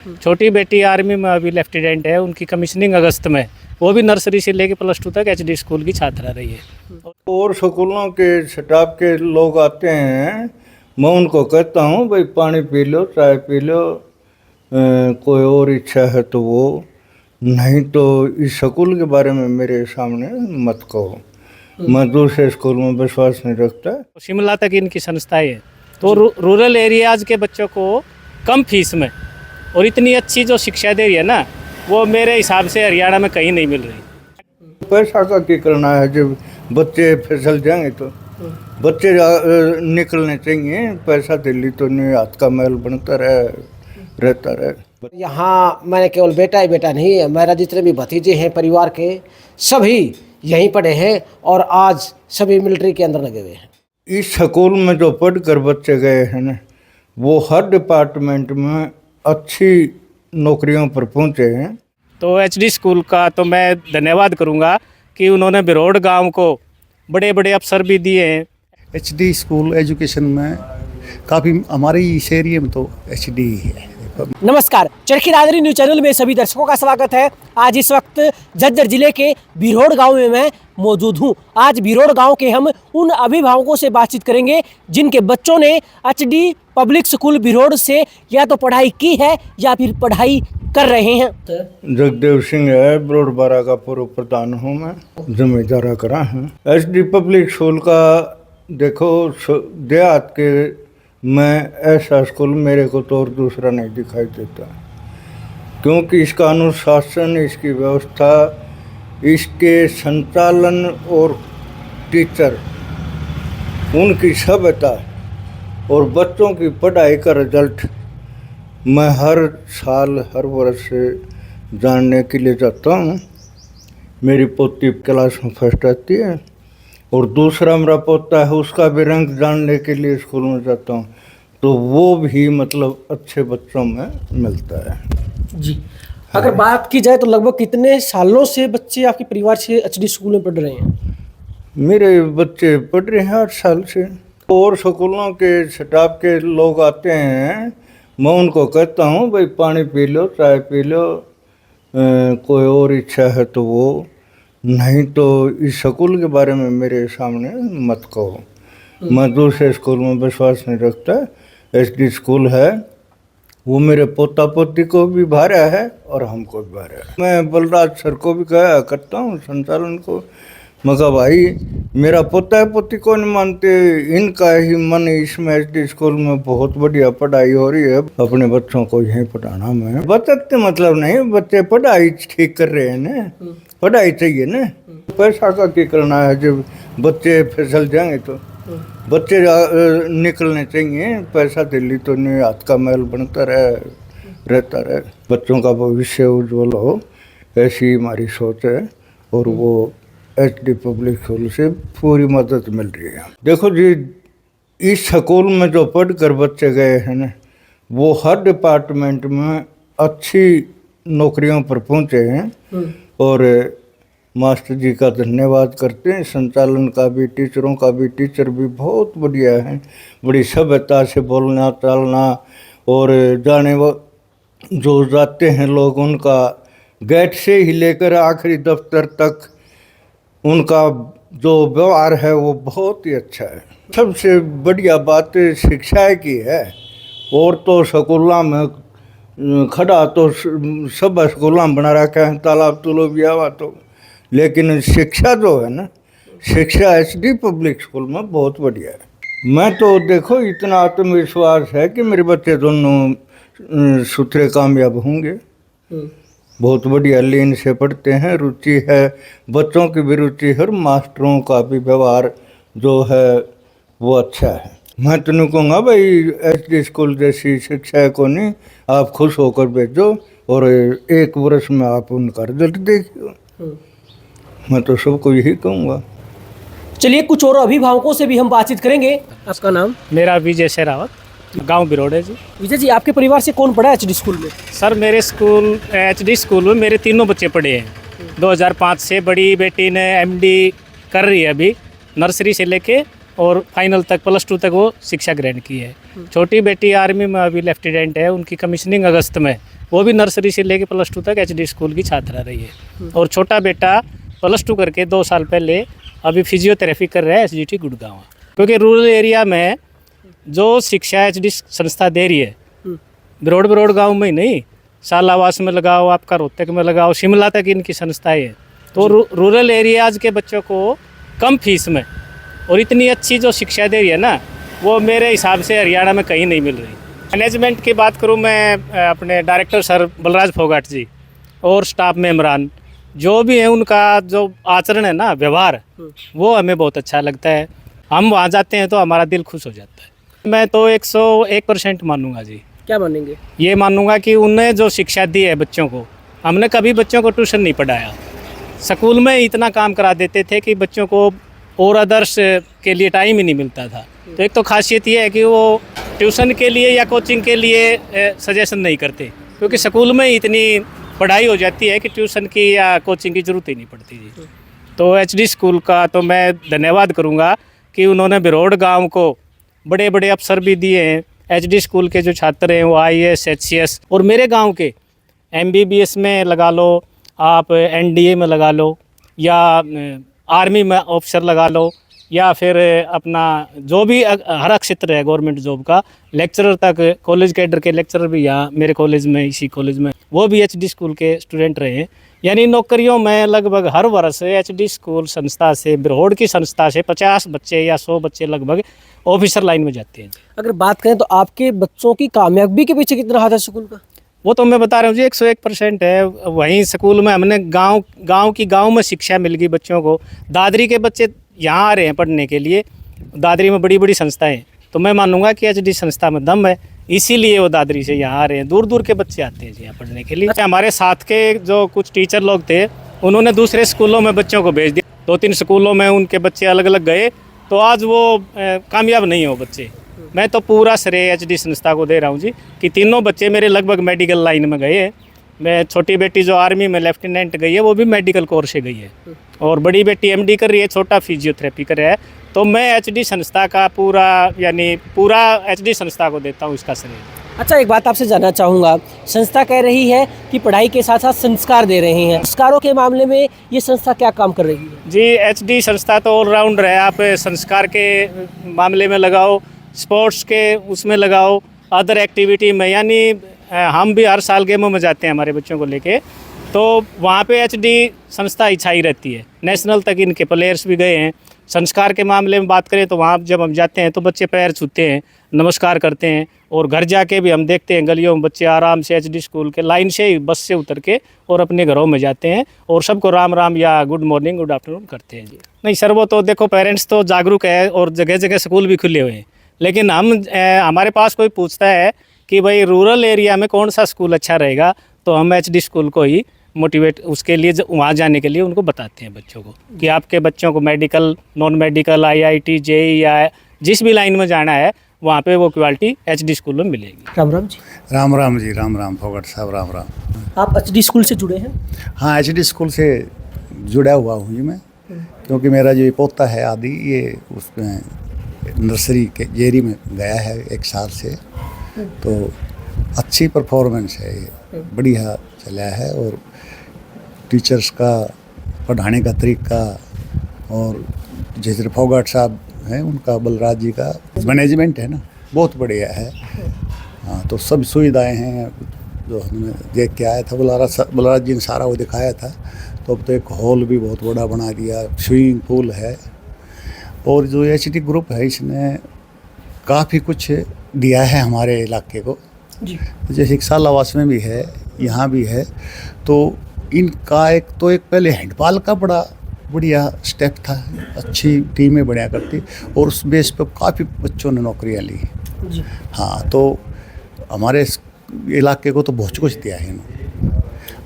छोटी बेटी आर्मी में अभी लेफ्टिनेंट है, उनकी कमीशनिंग अगस्त में। वो भी नर्सरी से लेके +2 तक एचडी स्कूल की छात्रा रही है। और स्कूलों के स्टाफ के लोग आते हैं, मैं उनको कहता हूँ भाई पानी पी लो, चाय पी लो, कोई और इच्छा है तो वो, नहीं तो इस स्कूल के बारे में मेरे सामने मत कहो। मैं दूसरे स्कूल में विश्वास नहीं रखता। शिमला तक इनकी संस्थाएं है, तो रूरल एरियाज के बच्चों को कम फीस में और इतनी अच्छी जो शिक्षा दे रही है ना, वो मेरे हिसाब से हरियाणा में कहीं नहीं मिल रही। पैसा का क्या करना है, जब बच्चे फिसल जाएंगे तो बच्चे निकलने चाहिए। पैसा दिल्ली तो नहीं, हाथ का महल बनता रहता रहे। यहाँ मैंने केवल बेटा ही बेटा नहीं है, मेरा जितने भी भतीजे हैं परिवार के सभी यहीं पढ़े हैं और आज सभी मिलिट्री के अंदर लगे हुए हैं। इस स्कूल में जो पढ़कर बच्चे गए हैं ना, वो हर डिपार्टमेंट में अच्छी नौकरियों पर पहुँचे हैं। तो एचडी स्कूल का तो मैं धन्यवाद करूँगा कि उन्होंने बिरोड़ गांव को बड़े बड़े अफसर भी दिए हैं। एचडी स्कूल एजुकेशन में काफ़ी हमारे इस एरिया में तो एचडी ही है। नमस्कार, चरखी दादरी न्यूज चैनल में सभी दर्शकों का स्वागत है। आज इस वक्त झज्जर जिले के बिरोड़ गांव में मैं मौजूद हूं। आज बिरोड़ गांव के हम उन अभिभावकों से बातचीत करेंगे जिनके बच्चों ने एचडी पब्लिक स्कूल बिरोड़ से या तो पढ़ाई की है या फिर पढ़ाई कर रहे हैं। जगदेव सिंह है, बिरोड़ बारा का पूर्व प्रधान हूँ मैं, जमींदारा करा है। एचडी पब्लिक स्कूल का देखो, देहात के में ऐसा स्कूल मेरे को तो और दूसरा नहीं दिखाई देता, क्योंकि इसका अनुशासन, इसकी व्यवस्था, इसके संचालन और टीचर, उनकी सभ्यता और बच्चों की पढ़ाई का रिजल्ट मैं हर साल हर वर्ष से जानने के लिए जाता हूँ। मेरी पोती क्लास में फर्स्ट आती है और दूसरा मेरा पोता है, उसका भी रंग जानने के लिए स्कूल में जाता हूँ, तो वो भी मतलब अच्छे बच्चों में मिलता है जी। अगर बात की जाए तो लगभग कितने सालों से बच्चे आपके परिवार से एचडी स्कूल में पढ़ रहे हैं? मेरे बच्चे पढ़ रहे हैं 8 साल से। और स्कूलों के स्टाफ के लोग आते हैं, मैं उनको कहता हूँ भाई पानी पी लो, चाय पी लो, कोई और इच्छा है तो वो, नहीं तो इस स्कूल के बारे में मेरे सामने मत कहो। मैं दूसरे स्कूल में विश्वास नहीं रखता। एचडी स्कूल है, वो मेरे पोता पोती को भी भारा है और हमको भी भारा है। मैं बलराज सर को भी कहा करता हूँ, संचालन को, मैं कहा भाई मेरा पोता पोती को नहीं मानते, इनका ही मन इसमें एचडी स्कूल में बहुत बढ़िया पढ़ाई हो रही है, अपने बच्चों को यहीं पढ़ाना। मैं बताते मतलब नहीं, बच्चे पढ़ाई ठीक कर रहे हैं ना, पढ़ाई चाहिए ना। पैसा का क्या करना है, जब बच्चे फिसल जाएंगे तो बच्चे निकलने चाहिए। पैसा दिल्ली तो नहीं, हाथ का महल बनता रहता रहे। बच्चों का भविष्य उज्जवल हो, ऐसी हमारी सोच है और वो एचडी पब्लिक स्कूल से पूरी मदद मिल रही है। देखो जी, इस स्कूल में जो पढ़कर बच्चे गए हैं ना, वो हर डिपार्टमेंट में अच्छी नौकरियों पर पहुँचे हैं और मास्टर जी का धन्यवाद करते हैं, संचालन का भी, टीचरों का भी। टीचर भी बहुत बढ़िया हैं, बड़ी सभ्यता से बोलना चालना, और जाने वो जो जाते हैं लोग, उनका गेट से ही लेकर आखिरी दफ्तर तक उनका जो व्यवहार है वो बहुत ही अच्छा है। सबसे बढ़िया बात शिक्षा की है। और तो स्कूलों में खड़ा तो सब स्कूलों में बना रखा है, तालाब तुलो भी आवा तो, लेकिन शिक्षा जो है ना, शिक्षा एचडी पब्लिक स्कूल में बहुत बढ़िया है। मैं तो देखो इतना आत्मविश्वास है कि मेरे बच्चे दोनों सुथरे कामयाब होंगे। बहुत बढ़िया लीन से पढ़ते हैं, रुचि है, बच्चों की भी रुचि है और मास्टरों का भी व्यवहार जो है वो अच्छा है। मैं तो नहीं कहूँगा भाई एचडी स्कूल जैसी शिक्षा को नहीं, आप खुश होकर भेजो और 1 वर्ष में आप उनका रिजल्ट देखिए। मैं तो सबको यही कहूँगा। चलिए, कुछ और अभिभावकों से भी हम बातचीत करेंगे। आपका नाम? मेरा विजय शेरावत, गांव बिरोड़ है जी। विजय जी, आपके परिवार से कौन पढ़ा एचडी स्कूल में? सर मेरे स्कूल एचडी स्कूल में मेरे तीनों बच्चे पढ़े हैं। 2005 से बड़ी बेटी ने एमडी कर रही है अभी, नर्सरी से लेके और फाइनल तक +2 तक वो शिक्षा ग्रहण की है। छोटी बेटी आर्मी में अभी लेफ्टिनेंट है, उनकी कमीशनिंग अगस्त में। वो भी नर्सरी से लेके +2 तक HD स्कूल की छात्रा रही है। और छोटा बेटा +2 करके 2 साल पहले अभी फिजियोथेरेपी कर रहा है SGT गुड़गांव। क्योंकि रूरल एरिया में जो शिक्षा HD संस्था दे रही है, बिरोड़ गाँव में ही नहीं, सालावास में लगाओ, आपका रोहतक में लगाओ, शिमला तक इनकी संस्थाएँ हैं। तो रूरल एरियाज़ के बच्चों को कम फीस में और इतनी अच्छी जो शिक्षा दे रही है ना, वो मेरे हिसाब से हरियाणा में कहीं नहीं मिल रही। मैनेजमेंट की बात करूँ मैं, अपने डायरेक्टर सर बलराज फोगाट जी और स्टाफ मेंबरान जो भी हैं, उनका जो आचरण है ना, व्यवहार, वो हमें बहुत अच्छा लगता है। हम वहाँ जाते हैं तो हमारा दिल खुश हो जाता है। मैं तो 101% मानूंगा जी। क्या मानेंगे? ये मानूंगा कि उन्हें जो शिक्षा दी है बच्चों को, हमने कभी बच्चों को ट्यूशन नहीं पढ़ाया, स्कूल में इतना काम करा देते थे कि बच्चों को और अदर्स के लिए टाइम ही नहीं मिलता था। तो एक तो खासियत ये है कि वो ट्यूशन के लिए या कोचिंग के लिए सजेशन नहीं करते, क्योंकि स्कूल में इतनी पढ़ाई हो जाती है कि ट्यूशन की या कोचिंग की ज़रूरत ही नहीं पड़ती जी। तो HD स्कूल का तो मैं धन्यवाद करूँगा कि उन्होंने बिरोड़ गांव को बड़े बड़े अफसर भी दिए हैं। HD स्कूल के जो छात्र हैं वो IAS HCS, और मेरे गांव के MBBS में लगा लो आप, NDA में लगा लो, या आर्मी में ऑफिसर लगा लो, या फिर अपना जो भी हर क्षेत्र है गवर्नमेंट जॉब का, लेक्चरर तक, कॉलेज कैडर के लेक्चरर भी यहाँ मेरे कॉलेज में, इसी कॉलेज में, वो भी HD स्कूल के स्टूडेंट रहे हैं। यानी नौकरियों में लगभग हर वर्ष HD स्कूल संस्था से, बिरहोड़ की संस्था से 50 बच्चे या 100 बच्चे लगभग ऑफिसर लाइन में जाते हैं। अगर बात करें तो आपके बच्चों की कामयाबी के पीछे कितना हाथ है स्कूल का? वो तो मैं बता रहा हूँ जी, 101% है। वहीं स्कूल में हमने गांव में शिक्षा मिल गई बच्चों को। दादरी के बच्चे यहाँ आ रहे हैं पढ़ने के लिए, दादरी में बड़ी बड़ी संस्थाएं, तो मैं मानूंगा कि HD संस्था में दम है, इसीलिए वो दादरी से यहाँ आ रहे हैं। दूर दूर के बच्चे आते हैं जी यहाँ पढ़ने के लिए। हमारे साथ के जो कुछ टीचर लोग थे, उन्होंने दूसरे स्कूलों में बच्चों को भेज दिया। 2-3 स्कूलों में उनके बच्चे अलग अलग गए, तो आज वो कामयाब नहीं हो बच्चे। मैं तो पूरा श्रेय HD संस्था को दे रहा हूँ जी, कि तीनों बच्चे मेरे लगभग मेडिकल लाइन में गए हैं। मैं छोटी बेटी जो आर्मी में लेफ्टिनेंट गई है, वो भी मेडिकल कोर्स से गई है, और बड़ी बेटी MD कर रही है, छोटा फिजियोथेरेपी कर रहा है। तो मैं HD संस्था का पूरा HD संस्था को देता हूँ इसका श्रेय। अच्छा, एक बात आपसे जानना चाहूँगा, संस्था कह रही है कि पढ़ाई के साथ साथ संस्कार दे रहे हैं, संस्कारों के मामले में ये संस्था क्या काम कर रही है? जी, HD संस्था तो ऑलराउंडर है। आप संस्कार के मामले में लगाओ, स्पोर्ट्स के उसमें लगाओ, अदर एक्टिविटी में, यानी हम भी हर साल गेमों में जाते हैं हमारे बच्चों को लेके, तो वहाँ पे HD संस्था ही छाई रहती है। नेशनल तक इनके प्लेयर्स भी गए हैं। संस्कार के मामले में बात करें तो वहाँ जब हम जाते हैं तो बच्चे पैर छूते हैं, नमस्कार करते हैं, और घर जाके भी हम देखते हैं गलियों में बच्चे आराम से HD स्कूल के लाइन से ही बस से उतर के और अपने घरों में जाते हैं और सबको राम राम या गुड मॉर्निंग गुड आफ्टरनून करते हैं जी। नहीं सर, वो तो देखो पेरेंट्स तो जागरूक है और जगह जगह स्कूल भी खुले हुए हैं, लेकिन हमारे पास कोई पूछता है कि भाई रूरल एरिया में कौन सा स्कूल अच्छा रहेगा, तो हम HD स्कूल को ही मोटिवेट उसके लिए वहाँ जाने के लिए उनको बताते हैं बच्चों को कि आपके बच्चों को medical, non medical, IIT, JEE या जिस भी लाइन में जाना है वहाँ पे वो क्वालिटी HD स्कूल में मिलेगी। राम राम जी। राम राम जी, राम राम फोगाट साहब, राम राम। आप HD स्कूल से जुड़े हैं? हाँ, HD स्कूल से जुड़ा हुआ हूँ जी मैं, क्योंकि मेरा जो पोता है आदि, ये उसमें नर्सरी के जेरी में गया है 1 साल से, तो अच्छी परफॉर्मेंस है, ये बढ़िया चला है। और टीचर्स का पढ़ाने का तरीका, और जैसे फोगाट साहब हैं उनका, बलराज जी का मैनेजमेंट है ना, बहुत बढ़िया है। हाँ, तो सब सुविधाएं हैं जो हमने देख के आया था, बलराज जी ने सारा वो दिखाया था। तो अब तो एक हॉल भी बहुत बड़ा बना दिया, स्विमिंग पूल है, और जो HD ग्रुप है इसने काफ़ी कुछ दिया है हमारे इलाके को जी। जैसे एक सालावास में भी है, यहाँ भी है, तो इनका एक पहले हैंडबॉल का बड़ा बढ़िया स्टेप था, अच्छी टीमें बढ़िया करती, और उस बेस पे काफ़ी बच्चों ने नौकरियाँ ली जी। हाँ, तो हमारे इलाके को तो बहुत कुछ दिया है इन्होंने।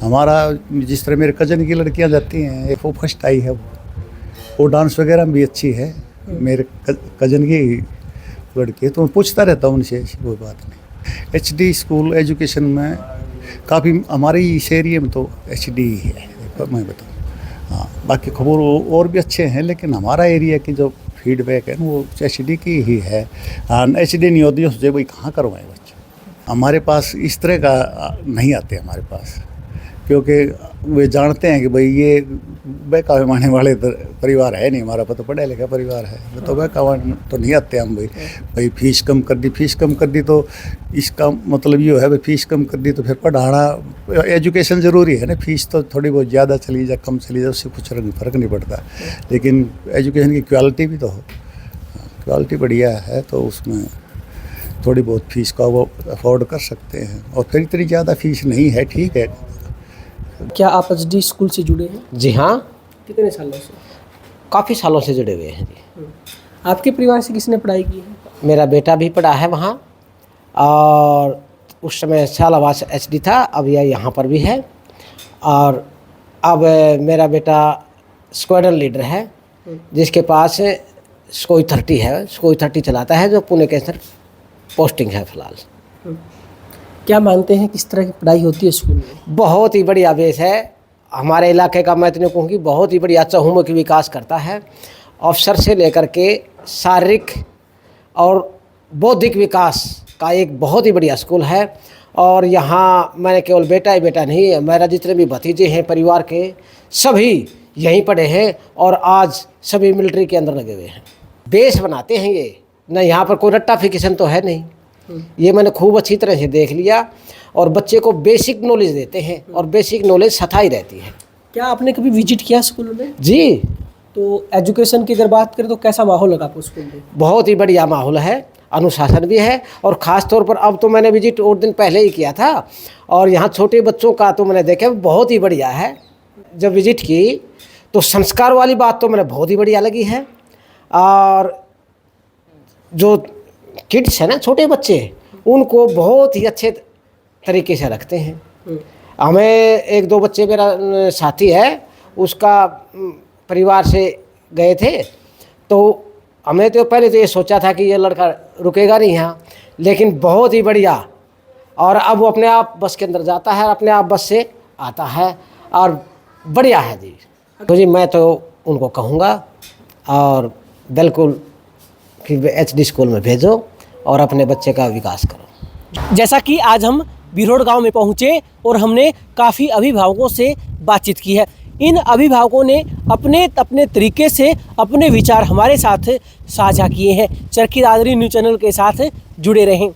हमारा जिस तरह मेरे कजन की लड़कियाँ जाती हैं, वो फर्स्ट आई है, वो डांस वगैरह भी अच्छी है, मेरे कजन की लड़की है, तो मैं पूछता रहता हूँ उनसे, कोई बात नहीं। HD स्कूल एजुकेशन में काफ़ी हमारे इस एरिया में तो HD ही है, मैं बताऊँ। हाँ, बाकी खबर और भी अच्छे हैं, लेकिन हमारा एरिया की जो फीडबैक है ना, वो HD की ही है। हाँ, HD नहीं होती तो भाई कहाँ करवाएं बच्चे, हमारे पास इस तरह का नहीं आते हमारे पास, क्योंकि वे जानते हैं कि भाई ये बहका माने वाले परिवार है नहीं, हमारा तो पढ़ा लिखा परिवार है, तो बहका तो नहीं आते हम। भाई फीस कम कर दी तो इसका मतलब ये है भाई फीस कम कर दी तो फिर पढ़ाना, एजुकेशन ज़रूरी है ना। फीस तो थोड़ी बहुत ज़्यादा चली जाए कम चली जाए उससे कुछ फ़र्क नहीं पड़ता, लेकिन एजुकेशन की क्वालिटी भी तो हो, क्वालिटी बढ़िया है तो उसमें थोड़ी बहुत फीस का वो अफोर्ड कर सकते हैं। और फिर इतनी ज़्यादा फीस नहीं है, ठीक है। क्या आप एचडी स्कूल से जुड़े हैं? जी हाँ, कितने सालों से? काफ़ी सालों से जुड़े हुए हैं जी। आपके परिवार से किसने पढ़ाई की है? मेरा बेटा भी पढ़ा है वहाँ, और उस समय सालावास एचडी था, अब यह यहाँ पर भी है। और अब मेरा बेटा स्क्वाड्रन लीडर है, जिसके पास स्कोई 30 है, स्कोई 30 चलाता है, जो पुणे के अंदर पोस्टिंग है फिलहाल। क्या मानते हैं किस तरह की पढ़ाई होती है स्कूल में? बहुत ही बढ़िया बेस है हमारे इलाके का। मैं इतने कहूँ कि बहुत ही बढ़िया चहुमुखी विकास करता है, अवसर से लेकर के शारीरिक और बौद्धिक विकास का एक बहुत ही बढ़िया स्कूल है। और यहाँ मैंने केवल बेटा ही बेटा नहीं, मेरा जितने भी भतीजे हैं परिवार के सभी यहीं पढ़े हैं, और आज सभी मिलिट्री के अंदर लगे हुए हैं। बेस बनाते हैं ये ना, यहाँ पर कोई रट्टाफिकेशन तो है नहीं, ये मैंने खूब अच्छी तरह से देख लिया। और बच्चे को बेसिक नॉलेज देते हैं, और बेसिक नॉलेज सताई रहती है। क्या आपने कभी विजिट किया स्कूल में? जी, तो एजुकेशन की अगर बात करें तो कैसा माहौल लगा आपको स्कूल में? बहुत ही बढ़िया माहौल है, अनुशासन भी है। और ख़ास तौर पर अब तो मैंने विजिट और दिन पहले ही किया था, और यहाँ छोटे बच्चों का तो मैंने देखा बहुत ही बढ़िया है। जब विजिट की तो संस्कार वाली बात तो मैंने बहुत ही बढ़िया लगी है। और जो किड्स है ना, छोटे बच्चे, उनको बहुत ही अच्छे तरीके से रखते हैं। हमें एक दो बच्चे, मेरा साथी है उसका परिवार से गए थे, तो हमें तो पहले तो ये सोचा था कि ये लड़का रुकेगा नहीं यहाँ, लेकिन बहुत ही बढ़िया। और अब वो अपने आप बस के अंदर जाता है, अपने आप बस से आता है, और बढ़िया है जी। तो जी मैं तो उनको कहूँगा और बिल्कुल कि एचडी स्कूल में भेजो और अपने बच्चे का विकास करो। जैसा कि आज हम बिरोड़ गांव में पहुंचे और हमने काफ़ी अभिभावकों से बातचीत की है। इन अभिभावकों ने अपने अपने तरीके से अपने विचार हमारे साथ साझा किए हैं। चरखी दादरी न्यूज़ चैनल के साथ जुड़े रहें।